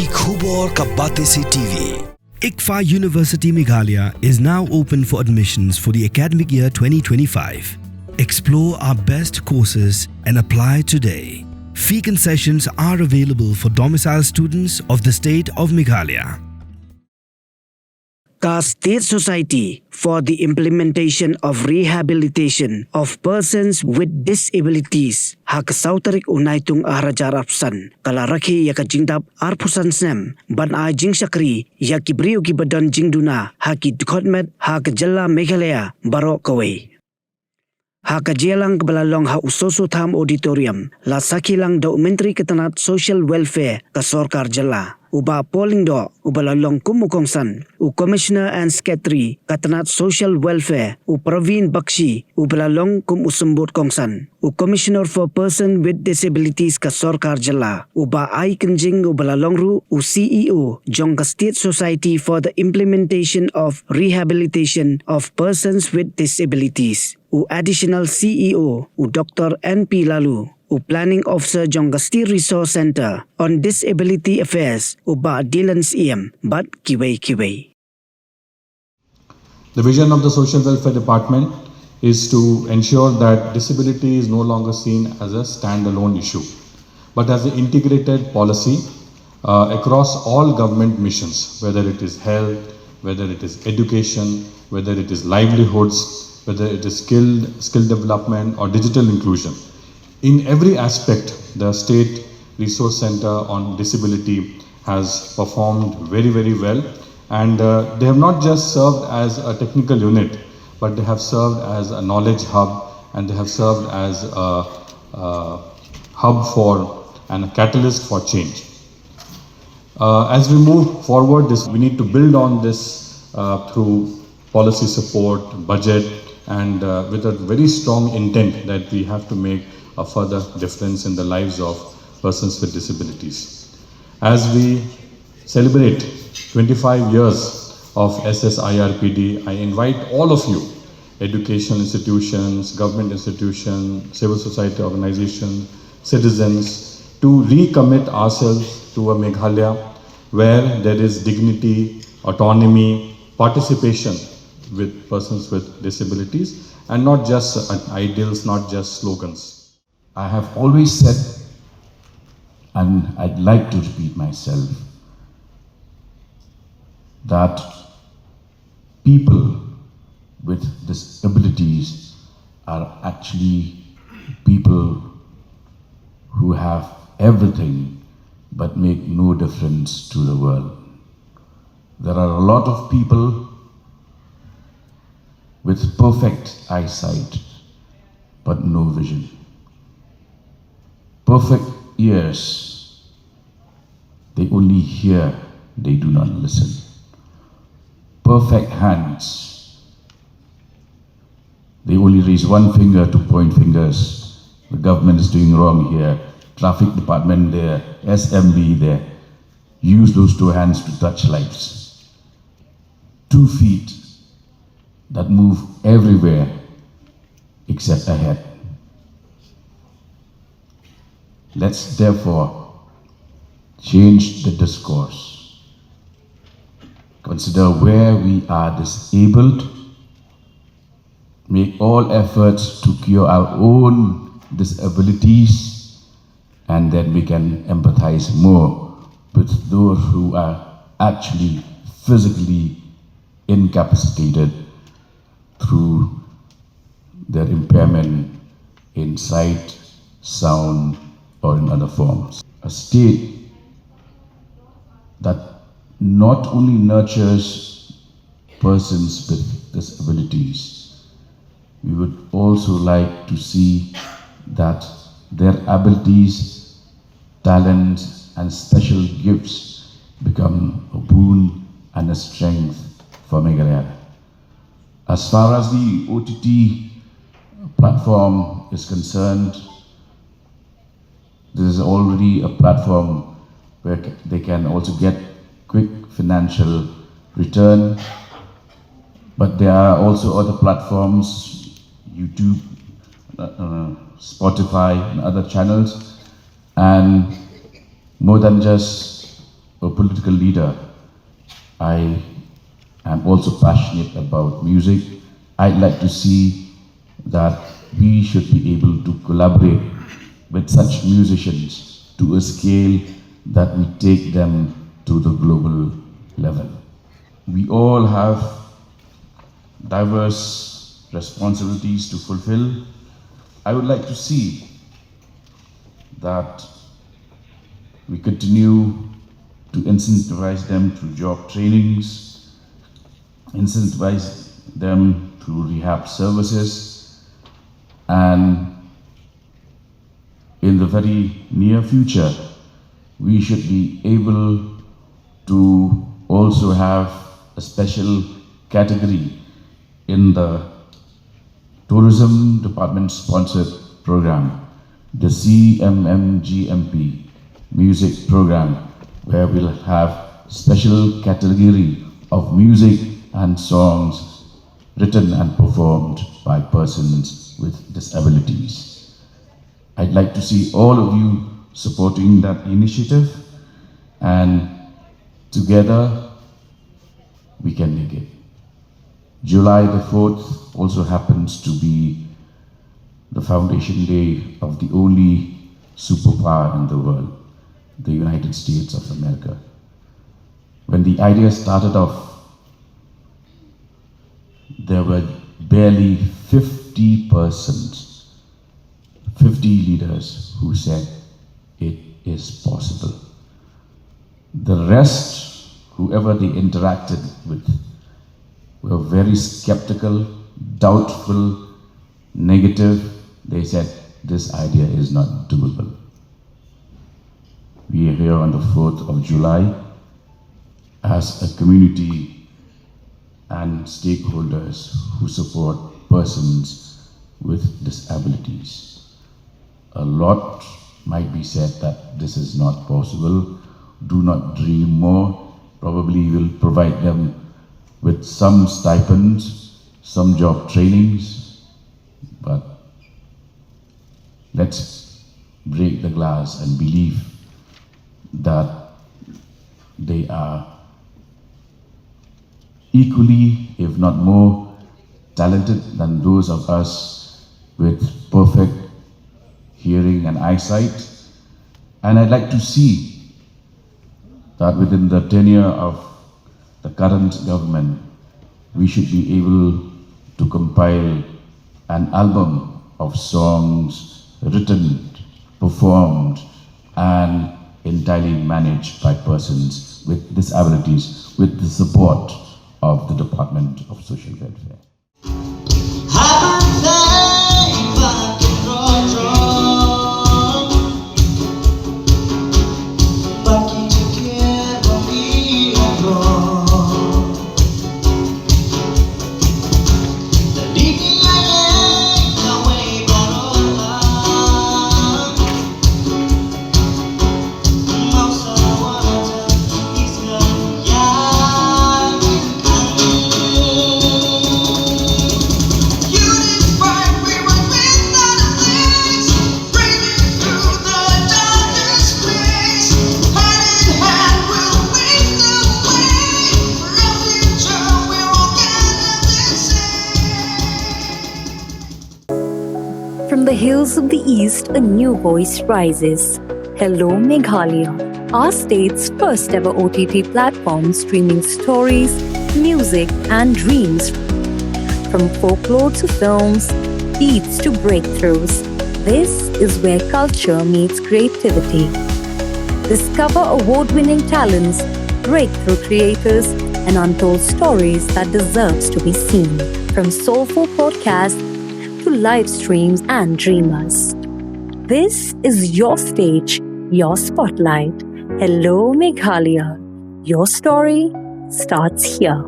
की खूब और का बातें से TV. ICFA University Meghalaya is now open for admissions for the academic year 2025. Explore our best courses and apply today. Fee concessions are available for domicile students of the state of Meghalaya. The State Society for the Implementation of Rehabilitation of Persons with Disabilities hak sautarik unaitung ahrajarapsan kala rakhi yaka jingdap arpusan Snem ban ai jing Shakri yaki Briew ki badan Jingduna haki Dkhotmet hak jalla Meghalaya barok kawai. Haka jelang belalong ha usoso tham auditorium la sakilang dokumentari ketenat social welfare ka sorkar jela. Uba polling do ubalalong kumukongsan u commissioner and secretary katenat social welfare u Praveen Bakshi ubalalong kum usembut kongsan u commissioner for person with disabilities ka sorkar jela uba ai kenjing ubalalong ru u CEO jong ka State Society for the Implementation of Rehabilitation of Persons with Disabilities u additional CEO u Dr. NP Lalu u Planning Officer Jongasti Resource Center on Disability Affairs u Ba Dylan Siem Bat Kiway. The vision of the Social Welfare Department is to ensure that disability is no longer seen as a standalone issue, but as an integrated policy across all government missions, whether it is health, whether it is education, whether it is livelihoods, whether it is skill development or digital inclusion. In every aspect, the State Resource Center on Disability has performed very, very well, and they have not just served as a technical unit, but they have served as a knowledge hub, and they have served as a hub for and a catalyst for change. As we move forward, we need to build on this through policy support, budget, and with a very strong intent that we have to make a further difference in the lives of persons with disabilities. As we celebrate 25 years of Ssirpd, I invite all of you, educational institutions, government institutions, civil society organizations, citizens, to recommit ourselves to a Meghalaya where there is dignity, autonomy, participation with persons with disabilities, and not just ideals, not just slogans. I have always said, and I'd like to repeat myself, that people with disabilities are actually people who have everything but make no difference to the world. There are a lot of people with perfect eyesight but no vision. Perfect ears, they only hear, they do not listen. Perfect hands, they only raise one finger to point fingers. The government is doing wrong here, traffic department there, SMB there. Use those two hands to touch lives. 2 feet that move everywhere except ahead. Let's therefore change the discourse. Consider where we are disabled. Make all efforts to cure our own disabilities, and then we can empathize more with those who are actually physically incapacitated through their impairment in sight, sound, or in other forms. A state that not only nurtures persons with disabilities, we would also like to see that their abilities, talents, and special gifts become a boon and a strength for Meghalaya. As far as the OTT platform is concerned, this is already a platform where they can also get quick financial return. But there are also other platforms, YouTube, Spotify, and other channels. And more than just a political leader, I am also passionate about music. I'd like to see that we should be able to collaborate with such musicians to a scale that we take them to the global level. We all have diverse responsibilities to fulfill. I would like to see that we continue to incentivize them through job trainings, incentivize them through rehab services, and in the very near future, we should be able to also have a special category in the tourism department sponsored program, the CMMGMP music program, where we'll have special category of music and songs written and performed by persons with disabilities. I'd like to see all of you supporting that initiative, and together we can make it. July the 4th also happens to be the foundation day of the only superpower in the world, the United States of America. When the idea started off, there were barely 50 persons, 50 leaders who said it is possible. The rest, whoever they interacted with, were very skeptical, doubtful, negative. They said, this idea is not doable. We are here on the 4th of July as a community and stakeholders who support persons with disabilities. A lot might be said that this is not possible. Do not dream more. Probably we'll provide them with some stipends, some job trainings, but let's break the glass and believe that they are equally, if not more, talented than those of us with perfect hearing and eyesight. And I'd like to see that within the tenure of the current government, we should be able to compile an album of songs written, performed, and entirely managed by persons with disabilities with the support of the Department of Social Welfare. From the hills of the east, a new voice rises. Hello Meghalaya, our state's first ever OTT platform streaming stories, music and dreams. From folklore to films, beats to breakthroughs, this is where culture meets creativity. Discover award-winning talents, breakthrough creators, and untold stories that deserves to be seen. From soulful podcasts to live streams and dreamers. This is your stage, your spotlight. Hello Meghalaya. Your story starts here.